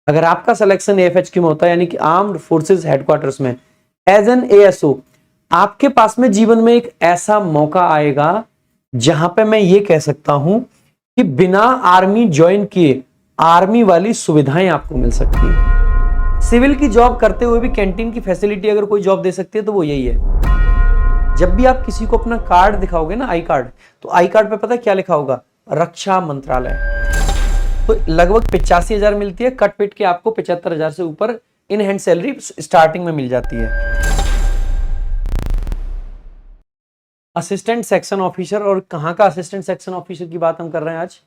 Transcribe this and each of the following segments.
अगर आपका सिलेक्शन एएफएचक्यू में होता है यानी कि आर्म्ड फोर्सेस हेडक्वार्टर्स में एज एन एएसओ, आपके पास में जीवन में एक ऐसा मौका आएगा जहां पे मैं ये कह सकता हूं कि बिना आर्मी ज्वाइन किए आर्मी वाली सुविधाएं आपको मिल सकती है। सिविल की जॉब करते हुए भी कैंटीन की फैसिलिटी अगर कोई जॉब दे सकती है तो वो यही है। जब भी आप किसी को अपना कार्ड दिखाओगे ना, आई कार्ड, तो आई कार्ड पे पता है क्या लिखा होगा? रक्षा मंत्रालय। तो लगभग 85,000 मिलती है, कट पिट के आपको 75,000 से ऊपर इन हैंड सैलरी स्टार्टिंग में मिल जाती है। असिस्टेंट सेक्शन ऑफिसर, और कहां का असिस्टेंट सेक्शन ऑफिसर की बात हम कर रहे हैं आज?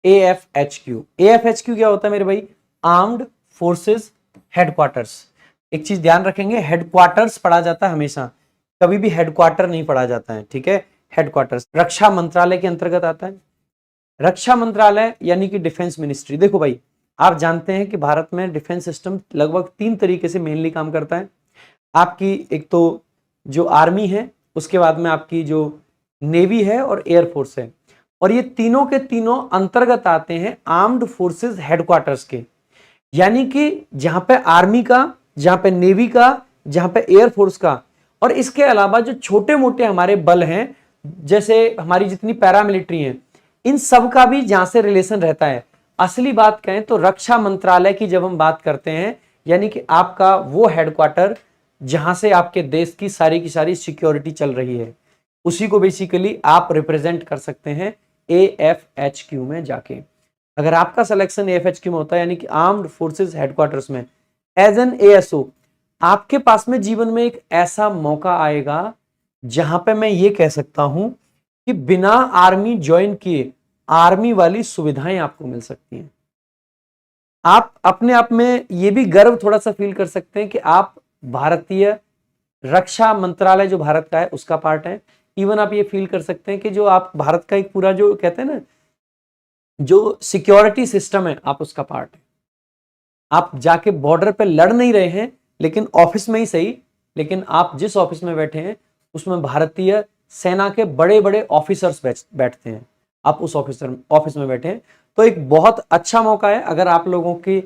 एएफएचक्यू। एएफएचक्यू क्या होता है मेरे भाई? Armed forces headquarters. एक चीज ध्यान रखेंगे, हेडक्वार्टर्स पढ़ा जाता है हमेशा, कभी भी हेडक्वार्टर नहीं पढ़ा जाता है, ठीक है? हेडक्वार्टर्स रक्षा मंत्रालय के अंतर्गत आता है। रक्षा मंत्रालय यानी कि डिफेंस मिनिस्ट्री। देखो भाई, आप जानते हैं कि भारत में डिफेंस सिस्टम लगभग 3 तरीके से मेनली काम करता है। आपकी एक तो जो आर्मी है, उसके बाद में आपकी जो नेवी है और एयरफोर्स है, और ये तीनों के तीनों अंतर्गत आते हैं आर्म्ड फोर्सेस हेडक्वार्टर्स के। यानी कि जहां पे आर्मी का, जहां पे नेवी का, जहां पे एयरफोर्स का, और इसके अलावा जो छोटे मोटे हमारे बल हैं, जैसे हमारी जितनी पैरामिलिट्री हैं, इन सब का भी जहां से रिलेशन रहता है। असली बात कहें तो रक्षा मंत्रालय की जब हम बात करते हैं, यानी कि आपका वो हेडक्वार्टर जहां से आपके देश की सारी सिक्योरिटी चल रही है, उसी को बेसिकली आप रिप्रेजेंट कर सकते हैं एएफएचक्यू में जाके। अगर आपका सिलेक्शन एएफएचक्यू में होता है यानी कि आर्म्ड फोर्सेस हेडक्वार्टर्स में एज एन एएसओ, आपके पास में जीवन में एक ऐसा मौका आएगा जहां पे मैं ये कह सकता हूं कि बिना आर्मी ज्वाइन किए आर्मी वाली सुविधाएं आपको मिल सकती हैं। आप अपने आप में ये भी गर्व थोड़ा सा फील कर सकते हैं कि आप भारतीय रक्षा मंत्रालय जो भारत का है उसका पार्ट है। इवन आप ये फील कर सकते हैं कि जो आप भारत का एक पूरा जो कहते हैं ना, जो सिक्योरिटी सिस्टम है, आप उसका पार्ट है। आप जाके बॉर्डर पे लड़ नहीं रहे हैं, लेकिन ऑफिस में ही सही, लेकिन आप जिस ऑफिस में बैठे हैं उसमें भारतीय सेना के बड़े बड़े ऑफिसर्स बैठते हैं, आप उस ऑफिस में बैठे हैं। तो एक बहुत अच्छा मौका है। अगर आप लोगों की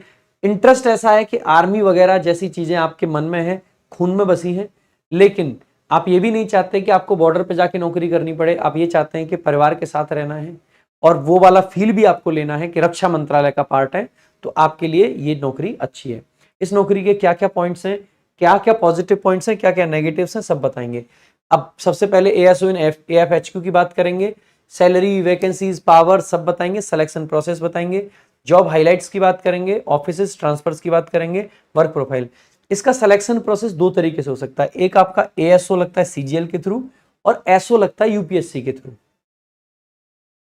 इंटरेस्ट ऐसा है कि आर्मी वगैरह जैसी चीजें आपके मन में है, खून में बसी हैं, लेकिन आप ये भी नहीं चाहते कि आपको बॉर्डर पे जाके नौकरी करनी पड़े, आप ये चाहते हैं कि परिवार के साथ रहना है और वो वाला फील भी आपको लेना है कि रक्षा मंत्रालय का पार्ट है, तो आपके लिए ये नौकरी अच्छी है। इस नौकरी के क्या क्या पॉइंट्स हैं, क्या क्या पॉजिटिव पॉइंट्स हैं, क्या क्या नेगेटिव्स हैं, सब बताएंगे। अब सबसे पहले एएसओ इन एएफएचक्यू की बात करेंगे, सैलरी, वैकेंसीज, पावर सब बताएंगे, सिलेक्शन प्रोसेस बताएंगे, जॉब हाइलाइट्स की बात करेंगे, ऑफिसेस ट्रांसफर्स की बात करेंगे, वर्क प्रोफाइल। इसका सिलेक्शन प्रोसेस 2 तरीके से हो सकता है। एक आपका एएसओ लगता है सीजीएल के थ्रू, और एसओ लगता है यूपीएससी के थ्रू,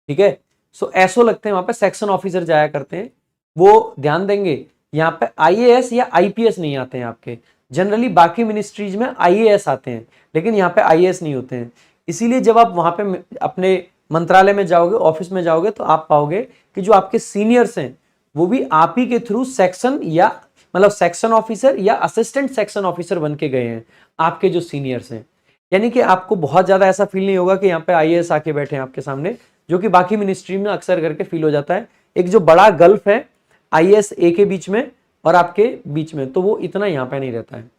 ठीक है? सो एसओ लगते हैं, वहां पे सेक्शन ऑफिसर जाया करते हैं, वो ध्यान देंगे। यहाँ पे आईएएस या आईपीएस नहीं आते हैं आपके, जनरली बाकी मिनिस्ट्रीज में आईएएस आते हैं, लेकिन यहाँ पे आईएएस नहीं होते हैं। इसीलिए जब आप वहां पे अपने मंत्रालय में जाओगे, ऑफिस में जाओगे, तो आप पाओगे कि जो आपके सीनियर्स हैं वो भी आप ही के थ्रू सेक्शन या मतलब सेक्शन ऑफिसर या असिस्टेंट सेक्शन ऑफिसर बन के गए हैं, आपके जो सीनियर्स हैं। यानी कि आपको बहुत ज्यादा ऐसा फील नहीं होगा कि यहाँ पे आईएएस आके बैठे हैं आपके सामने, जो कि बाकी मिनिस्ट्री में अक्सर करके फील हो जाता है। एक जो बड़ा गल्फ है आईएएस ए के बीच में और आपके बीच में, तो वो इतना यहाँ पे नहीं रहता है।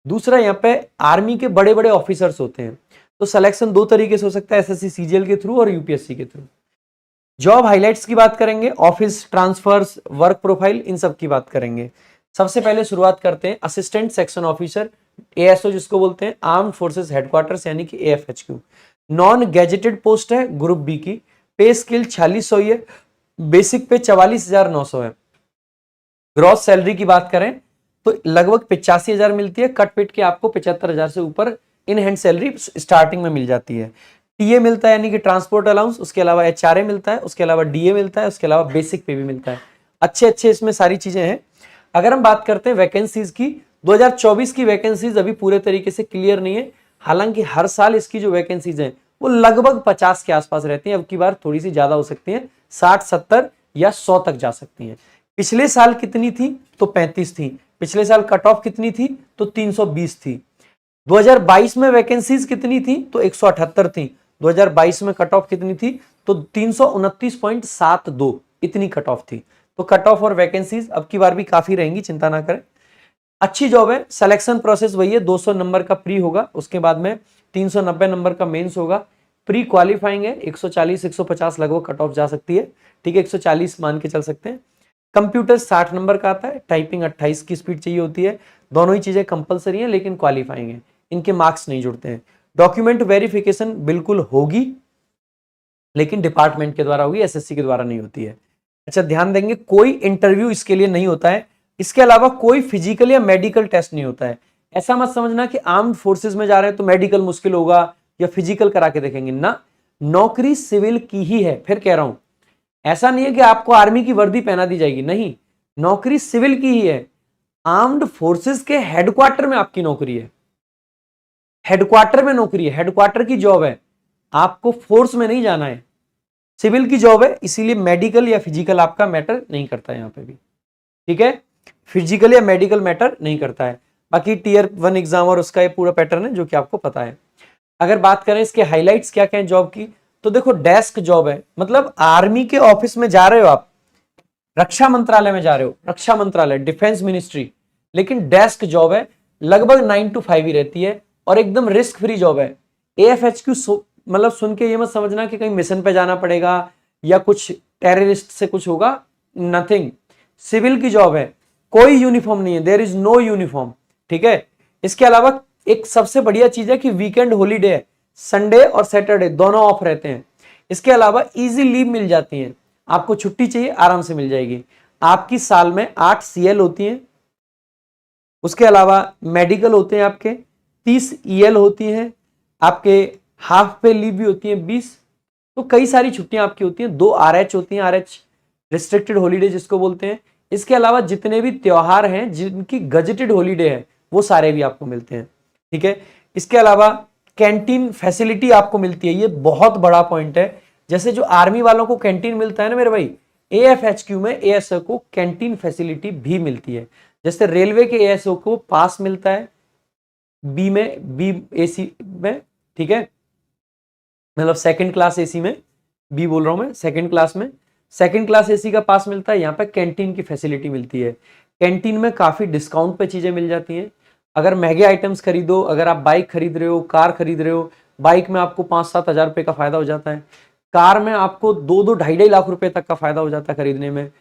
दूसरा, यहाँ पे आर्मी के बड़े बड़े ऑफिसर्स होते हैं, तो सिलेक्शन 2 तरीके से हो सकता है, एसएससी सीजीएल के थ्रू और यूपीएससी के थ्रू। जॉब हाइलाइट्स की बात करेंगे, ऑफिस ट्रांसफर्स, वर्क प्रोफाइल, इन सब की बात करेंगे। सबसे पहले शुरुआत करते हैं असिस्टेंट सेक्शन ऑफिसर, एएसओ जिसको बोलते हैं, आर्म्ड फोर्सेस हेडक्वार्टर्स यानी कि एएफएचक्यू। नॉन गैजेटेड पोस्ट है, ग्रुप बी की। पे स्केल 4600 ही है, बेसिक पे 44,900 है। ग्रॉस सैलरी की बात करें तो लगभग 85,000 मिलती है, कट पिट के आपको 75,000 से ऊपर इन हैंड सैलरी स्टार्टिंग में मिल जाती है। टीए मिलता है यानी कि ट्रांसपोर्ट अलाउंस, उसके अलावा एचआरए मिलता है, उसके अलावा डीए मिलता है, उसके अलावा बेसिक पे भी मिलता है। अच्छे इसमें सारी चीजें हैं। अगर हम बात करते हैं वैकेंसीज की, 2024 की वैकेंसीज अभी पूरे तरीके से क्लियर नहीं है, हालांकि हर साल इसकी जो वैकेंसीज हैं वो लगभग 50 के आसपास रहती हैं। अब की बार थोड़ी सी ज्यादा हो सकती है, 60, 70 या 100 तक जा सकती हैं। पिछले साल कितनी थी? तो 35 थी। पिछले साल कट ऑफ कितनी थी? तो 320 थी। 2022 में वैकेंसीज कितनी थी? तो 178 थी। 2022 में कट ऑफ कितनी थी? तो 329.72 इतनी कट ऑफ थी। तो कट ऑफ और वैकेंसीज अब की बार भी काफी रहेंगी, चिंता ना करें। अच्छी जॉब है। सिलेक्शन प्रोसेस वही है, 200 नंबर का प्री होगा, उसके बाद में 390 नंबर का मेंस होगा। प्री क्वालिफाइंग है, 140 150 लगभग कट ऑफ जा सकती है, ठीक है, 140 मान के चल सकते हैं। कंप्यूटर 60 नंबर का आता है, टाइपिंग 28 की स्पीड चाहिए होती है। दोनों ही चीजें कंपलसरी हैं लेकिन क्वालिफाइंग है, इनके मार्क्स नहीं जुड़ते हैं। डॉक्यूमेंट वेरिफिकेशन बिल्कुल होगी, लेकिन डिपार्टमेंट के द्वारा होगी, एसएससी के द्वारा नहीं होती है। अच्छा, ध्यान देंगे, कोई इंटरव्यू इसके लिए नहीं होता है। इसके अलावा कोई फिजिकल या मेडिकल टेस्ट नहीं होता है। ऐसा मत समझना कि आर्म्ड फोर्सेस में जा रहे हैं तो मेडिकल मुश्किल होगा या फिजिकल करा के देखेंगे ना। नौकरी सिविल की ही है, फिर कह रहा हूं, ऐसा नहीं है कि आपको आर्मी की वर्दी पहना दी जाएगी, नहीं, नौकरी सिविल की ही है। आर्म्ड फोर्सेस के हेडक्वार्टर में आपकी नौकरी है, हेडक्वार्टर में नौकरी है, हेडक्वार्टर की जॉब है, आपको फोर्स में नहीं जाना है, सिविल की जॉब है, इसीलिए मेडिकल या फिजिकल आपका मैटर नहीं करता है यहां पे भी, ठीक है, फिजिकल या मेडिकल मैटर नहीं करता है। बाकी टीयर 1 एग्जाम और उसका ये पूरा पैटर्न है जो कि आपको पता है। अगर बात करें इसके हाइलाइट्स क्या क्या है जॉब की, तो देखो डेस्क जॉब है, मतलब आर्मी के ऑफिस में जा रहे हो आप, रक्षा मंत्रालय में जा रहे हो, रक्षा मंत्रालय, डिफेंस मिनिस्ट्री, लेकिन डेस्क जॉब है, लगभग 9 to 5 ही रहती है और एकदम रिस्क फ्री जॉब है। AFHQ मतलब सुन के ये मत समझना कि कहीं मिशन पे जाना पड़ेगा या कुछ टेररिस्ट से कुछ होगा, नथिंग। सिविल की जॉब है, कोई यूनिफॉर्म नहीं है, देयर इज नो यूनिफॉर्म, ठीक है। इसके अलावा एक सबसे बढ़िया चीज है कि वीकेंड हॉलीडे है, संडे और सैटरडे दोनों ऑफ रहते हैं। इसके अलावा इजी लीव मिल जाती है, आपको छुट्टी चाहिए आराम से मिल जाएगी। आपकी साल में 8 CL होती हैं, उसके अलावा मेडिकल होते हैं आपके 30 EL होती हैं, आपके हाफ पे लीव भी होती है 20, तो कई सारी छुट्टियां आपकी होती हैं। 2 RH होती हैं, RH रिस्ट्रिक्टेड हॉलीडे जिसको बोलते हैं। इसके अलावा जितने भी त्योहार हैं जिनकी गजेटेड हॉलीडे है वो सारे भी आपको मिलते हैं, ठीक है। इसके अलावा कैंटीन फैसिलिटी आपको मिलती है, ये बहुत बड़ा पॉइंट है। जैसे जो आर्मी वालों को कैंटीन मिलता है ना मेरे भाई, AFHQ में ASO को कैंटीन फैसिलिटी भी मिलती है। जैसे रेलवे के ASO को पास मिलता है बी में, बी AC में, ठीक है, मतलब सेकंड क्लास AC में, बी बोल रहा हूं मैं, सेकंड क्लास में सेकंड क्लास AC का पास मिलता है। यहाँ पे कैंटीन की फैसिलिटी मिलती है, कैंटीन में काफी डिस्काउंट पे चीजें मिल जाती हैं। अगर महंगे आइटम्स खरीदो, अगर आप बाइक खरीद रहे हो, कार खरीद रहे हो, बाइक में आपको 5-7 हजार रुपए का फायदा हो जाता है, कार में आपको 2-2 ढाई लाख रुपए तक का फायदा हो जाता है खरीदने में।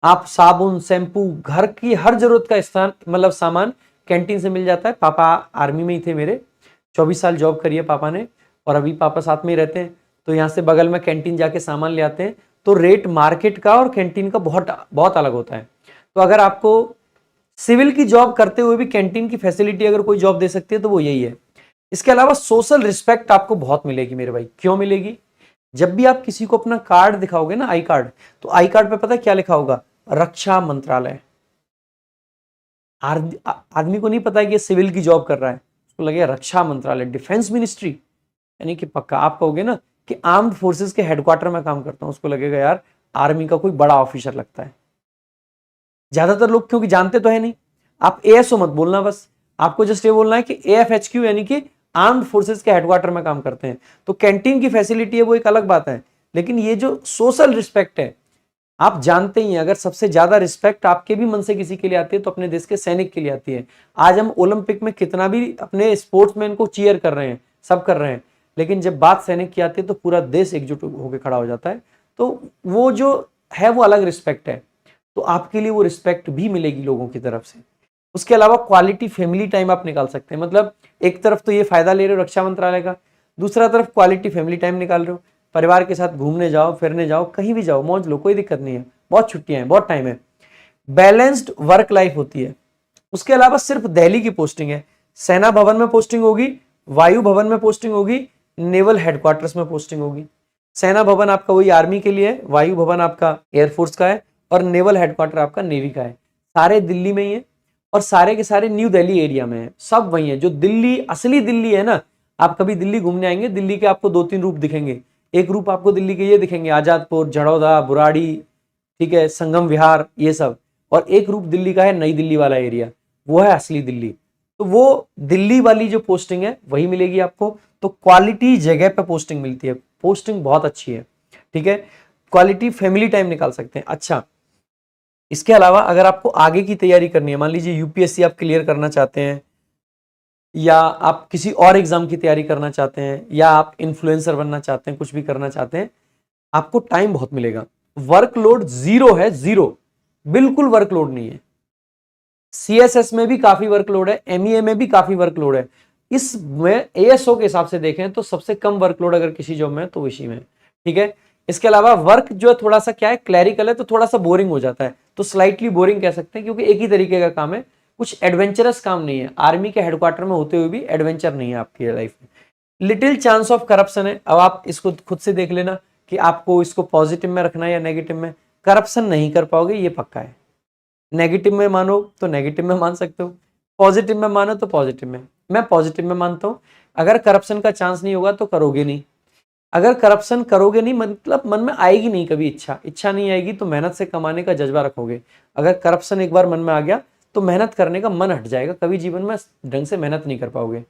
आप साबुन, शैम्पू, घर की हर जरूरत का स्थान मतलब सामान कैंटीन से मिल जाता है। पापा आर्मी में ही थे मेरे, 24 साल जॉब करी है पापा ने, और अभी पापा साथ में ही रहते हैं, तो यहाँ से बगल में कैंटीन जाके सामान ले आते हैं। तो रेट मार्केट का और कैंटीन का बहुत बहुत अलग होता है। तो अगर आपको सिविल की जॉब करते हुए भी कैंटीन की फैसिलिटी अगर कोई जॉब दे सकती है तो वो यही है। इसके अलावा सोशल रिस्पेक्ट आपको बहुत मिलेगी मेरे भाई। क्यों मिलेगी? जब भी आप किसी को अपना कार्ड दिखाओगे ना, आई कार्ड, तो आई कार्ड पे पता है क्या लिखा होगा? रक्षा मंत्रालय। आदमी को नहीं पता है कि सिविल की जॉब कर रहा है, उसको लगेगा रक्षा मंत्रालय, डिफेंस मिनिस्ट्री, यानी कि पक्का आप कहोगे ना कि आर्म्ड फोर्सेस के हेडक्वार्टर में काम करता हूं, उसको लगेगा यार आर्मी का कोई बड़ा ऑफिसर लगता है। ज्यादातर लोग क्योंकि जानते तो है नहीं। आप ASO मत बोलना, बस आपको जस्ट ये बोलना है कि AFHQ यानी कि आर्म्ड फोर्सेस के हेडक्वार्टर में काम करते हैं। तो कैंटीन की फैसिलिटी है वो एक अलग बात है, लेकिन ये जो सोशल रिस्पेक्ट है, आप जानते ही हैं अगर सबसे ज्यादा रिस्पेक्ट आपके भी मन से किसी के लिए आती है तो अपने देश के सैनिक के लिए आती है। आज हम ओलंपिक में कितना भी अपने स्पोर्ट्समैन को चीयर कर रहे हैं, सब कर रहे हैं, लेकिन जब बात सैनिक की आती है तो पूरा देश एकजुट होकर खड़ा हो जाता है। तो वो जो है वो अलग रिस्पेक्ट है, तो आपके लिए वो रिस्पेक्ट भी मिलेगी लोगों की तरफ से। उसके अलावा क्वालिटी फैमिली टाइम आप निकाल सकते हैं, मतलब एक तरफ तो ये फायदा ले रहे हो रक्षा मंत्रालय का, दूसरा तरफ क्वालिटी फैमिली टाइम निकाल रहे हो, परिवार के साथ घूमने जाओ, फिरने जाओ, कहीं भी जाओ, मौज लो, कोई दिक्कत नहीं है, बहुत छुट्टियां हैं, बहुत टाइम है, बैलेंस्ड वर्क लाइफ होती है। उसके अलावा सिर्फ दिल्ली की पोस्टिंग है, सेना भवन में पोस्टिंग होगी, वायु भवन में पोस्टिंग होगी, नेवल हेडक्वार्टर्स में पोस्टिंग होगी। सेना भवन आपका वही आर्मी के लिए है, वायु भवन आपका एयरफोर्स का है, और नेवल हेडक्वार्टर आपका नेवी का है। सारे दिल्ली में ही है और सारे के सारे न्यू दिल्ली एरिया में है, सब वही है। जो दिल्ली असली दिल्ली है ना, आप कभी दिल्ली घूमने आएंगे, दिल्ली के आपको 2-3 रूप दिखेंगे। एक रूप आपको दिल्ली के ये दिखेंगे, आजादपुर, झड़ौदा, बुराड़ी, ठीक है, संगम विहार, ये सब, और एक रूप दिल्ली का है नई दिल्ली वाला एरिया, वो है असली दिल्ली। तो वो दिल्ली वाली जो पोस्टिंग है वही मिलेगी आपको। तो क्वालिटी जगह पे पोस्टिंग मिलती है, पोस्टिंग बहुत अच्छी है, ठीक है। क्वालिटी फैमिली टाइम निकाल सकते हैं। अच्छा, इसके अलावा अगर आपको आगे की तैयारी करनी है, मान लीजिए यूपीएससी आप क्लियर करना चाहते हैं, या आप किसी और एग्जाम की तैयारी करना चाहते हैं, या आप इन्फ्लुएंसर बनना चाहते हैं, कुछ भी करना चाहते हैं, आपको टाइम बहुत मिलेगा। वर्कलोड जीरो है, जीरो, बिल्कुल वर्कलोड नहीं है। सीएसएस में भी काफी वर्कलोड है, एमईए में भी काफी वर्कलोड है। इसमें एएसओ के हिसाब से देखें तो सबसे कम वर्कलोड अगर किसी जॉब में है तो इसी में, ठीक है। इसके अलावा वर्क जो है थोड़ा सा क्या है, क्लैरिकल है, तो थोड़ा सा बोरिंग हो जाता है, तो स्लाइटली बोरिंग कह सकते हैं, क्योंकि एक ही तरीके का काम है, कुछ एडवेंचरस काम नहीं है। आर्मी के हेडक्वार्टर में होते हुए भी एडवेंचर नहीं है आपकी लाइफ में। लिटिल चांस ऑफ करप्शन है। अब आप इसको खुद से देख लेना कि आपको इसको पॉजिटिव में रखना है या नेगेटिव में। करप्शन नहीं कर पाओगे, ये पक्का है। नेगेटिव में मानो तो नेगेटिव में मान सकते हो, पॉजिटिव में मानो तो पॉजिटिव में। मैं पॉजिटिव में मानता हूं, अगर करप्शन का चांस नहीं होगा तो करोगे नहीं। अगर करप्शन करोगे नहीं मतलब मन में आएगी नहीं कभी इच्छा नहीं आएगी, तो मेहनत से कमाने का जज्बा रखोगे। अगर करप्शन एक बार मन में आ गया तो मेहनत करने का मन हट जाएगा, कभी जीवन में ढंग से मेहनत नहीं कर पाओगे।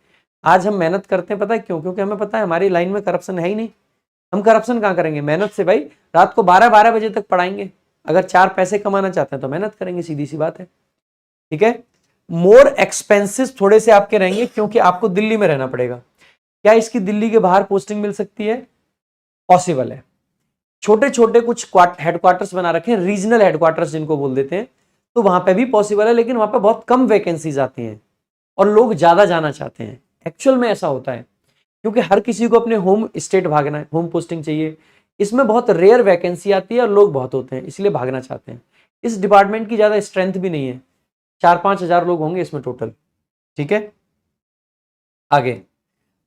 आज हम मेहनत करते हैं, पता है क्यों? क्योंकि हमें पता है हमारी लाइन में करप्शन है ही नहीं। हम करप्शन कहाँ करेंगे? मेहनत से भाई, रात को 12-12 बजे तक पढ़ाएंगे। अगर 4 पैसे कमाना चाहते हैं तो मेहनत करेंगे, सीधी सी बात है, ठीक है। मोर एक्सपेंसेस थोड़े से आपके रहेंगे, क्योंकि आपको दिल्ली में रहना पड़ेगा। क्या इसकी दिल्ली के बाहर पोस्टिंग मिल सकती है? पॉसिबल है। छोटे छोटे कुछ हेडक्वार्टर्स बना रखे हैं, रीजनल हेडक्वार्टर्स जिनको बोल देते हैं, तो वहां पे भी पॉसिबल है, लेकिन वहां पे बहुत कम वैकेंसीज आती हैं और लोग ज्यादा जाना चाहते हैं। एक्चुअल में ऐसा होता है, क्योंकि हर किसी को अपने होम स्टेट भागना है, होम पोस्टिंग चाहिए। इसमें बहुत रेयर वैकेंसी आती है और लोग बहुत होते हैं, इसलिए भागना चाहते हैं। इस डिपार्टमेंट की ज्यादा स्ट्रेंथ भी नहीं है, 4-5 हजार लोग होंगे इसमें टोटल, ठीक है। आगे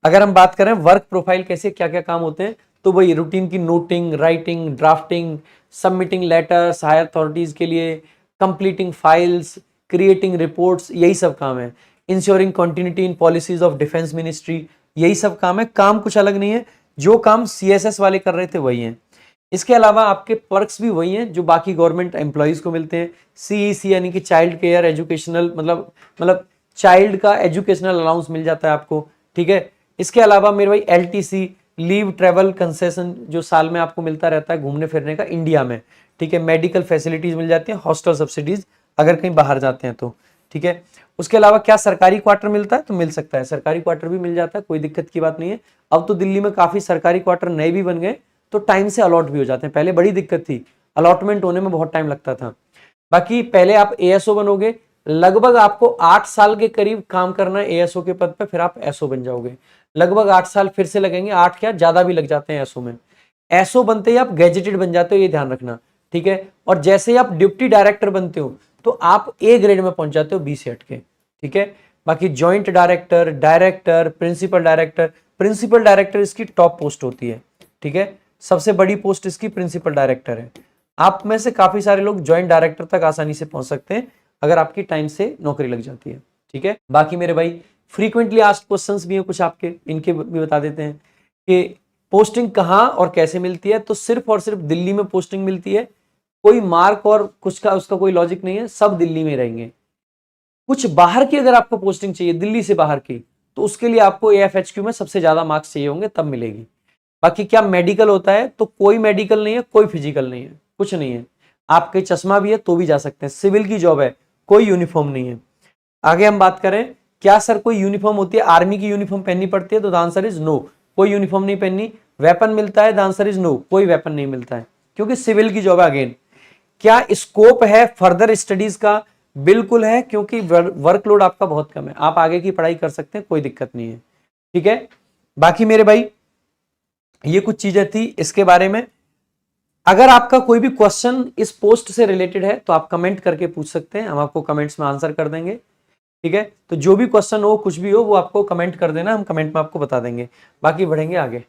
अगर हम बात करें वर्क प्रोफाइल कैसे क्या क्या काम होते हैं, तो वही रूटीन की noting, writing, drafting, submitting letters higher authorities के लिए, कंप्लीटिंग फाइल्स, क्रिएटिंग रिपोर्ट्स, यही सब काम है। Ensuring continuity in policies of defence ministry, यही सब काम है। काम कुछ अलग नहीं है, जो काम सीएसएस वाले कर रहे थे वही है। इसके अलावा आपके पर्क्स भी वही हैं जो बाकी गवर्नमेंट एम्प्लॉयज को मिलते हैं। सीईसी यानी कि चाइल्ड केयर एजुकेशनल, मतलब चाइल्ड का एजुकेशनल अलाउंस मिल जाता है आपको, ठीक है। इसके अलावा मेरे भाई एलटीसी, लीव ट्रेवल कंसेशन, जो साल में आपको मिलता रहता है घूमने फिरने का इंडिया में, ठीक है। मेडिकल फैसिलिटीज मिल जाती है, हॉस्टल सब्सिडीज अगर कहीं बाहर जाते हैं तो, ठीक है। उसके अलावा क्या सरकारी क्वार्टर मिलता है? तो मिल सकता है, सरकारी क्वार्टर भी मिल जाता है, कोई दिक्कत की बात नहीं है। अब तो दिल्ली में काफी सरकारी क्वार्टर नए भी बन गए, तो टाइम से अलॉट भी हो जाते हैं। पहले बड़ी दिक्कत थी, अलॉटमेंट होने में बहुत टाइम लगता था। बाकी पहले आप एएसओ बनोगे, लगभग आपको 8 साल के करीब काम करना है एएसओ के पद पे, फिर आप एसओ बन जाओगे। लगभग 8 साल फिर से लगेंगे, 8 क्या ज्यादा भी लग जाते हैं एसओ में। एसओ बनते ही आप गैजेटेड बन जाते हो, ये ध्यान रखना, ठीक है। और जैसे ही आप डिप्टी डायरेक्टर बनते हो तो आप ए ग्रेड में पहुंच जाते हो, बी से हट के, ठीक है। बाकी joint director, director, principal director, principal director इसकी टॉप पोस्ट होती है, ठीक है। सबसे बड़ी पोस्ट इसकी प्रिंसिपल डायरेक्टर है। आप में से काफी सारे लोग ज्वाइंट डायरेक्टर तक आसानी से पहुंच सकते हैं अगर आपकी टाइम से नौकरी लग जाती है, ठीक है। बाकी मेरे भाई फ्रीक्वेंटली आस्क्ड क्वेश्चंस भी हैं कुछ आपके, इनके भी बता देते हैं कि पोस्टिंग कहाँ और कैसे मिलती है। तो सिर्फ और सिर्फ दिल्ली में पोस्टिंग मिलती है, कोई मार्क और कुछ का उसका कोई लॉजिक नहीं है, सब दिल्ली में रहेंगे। कुछ बाहर की अगर आपको पोस्टिंग चाहिए, दिल्ली से बाहर की, तो उसके लिए आपको एएफएचक्यू में सबसे ज्यादा मार्क्स चाहिए होंगे, तब मिलेगी। बाकी क्या मेडिकल होता है? तो कोई मेडिकल नहीं है, कोई फिजिकल नहीं है, कुछ नहीं है। आपके चश्मा भी है तो भी जा सकते हैं, सिविल की जॉब है, कोई यूनिफॉर्म नहीं है। आगे हम बात करें, क्या सर कोई यूनिफॉर्म होती है? आर्मी की यूनिफॉर्म पहननी पड़ती है? तो द आंसर इज नो, कोई यूनिफॉर्म नहीं पहननी। वेपन मिलता है? द आंसर इज नो, कोई वेपन नहीं मिलता है, क्योंकि सिविल की जॉब है। अगेन क्या स्कोप है फर्दर स्टडीज का? बिल्कुल है, क्योंकि वर्कलोड आपका बहुत कम है, आप आगे की पढ़ाई कर सकते हैं, कोई दिक्कत नहीं है, ठीक है। बाकी मेरे भाई ये कुछ चीजें थी इसके बारे में। अगर आपका कोई भी क्वेश्चन इस पोस्ट से रिलेटेड है तो आप कमेंट करके पूछ सकते हैं, हम आपको कमेंट्स में आंसर कर देंगे, ठीक है। तो जो भी क्वेश्चन हो, कुछ भी हो, वो आपको कमेंट कर देना, हम कमेंट में आपको बता देंगे। बाकी बढ़ेंगे आगे।